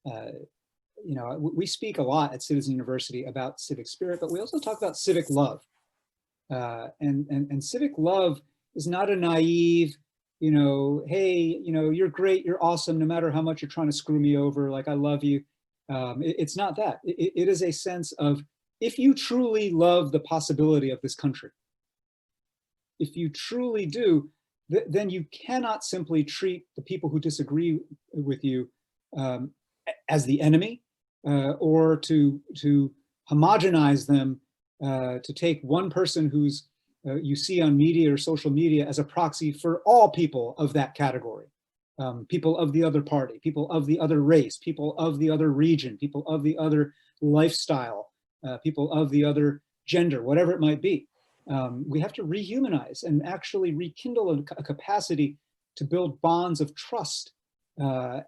You know, we speak a lot at Citizen University about civic spirit, but we also talk about civic love. And civic love is not a naive, you know, hey, you know, you're great, you're awesome, no matter how much you're trying to screw me over, like I love you. It's not that. It is a sense of, if you truly love the possibility of this country, if you truly do, then you cannot simply treat the people who disagree with you um, as the enemy, or to homogenize them, to take one person who's you see on media or social media as a proxy for all people of that category. People of the other party, people of the other race, people of the other region, people of the other lifestyle, people of the other gender, whatever it might be. We have to rehumanize and actually rekindle a capacity to build bonds of trust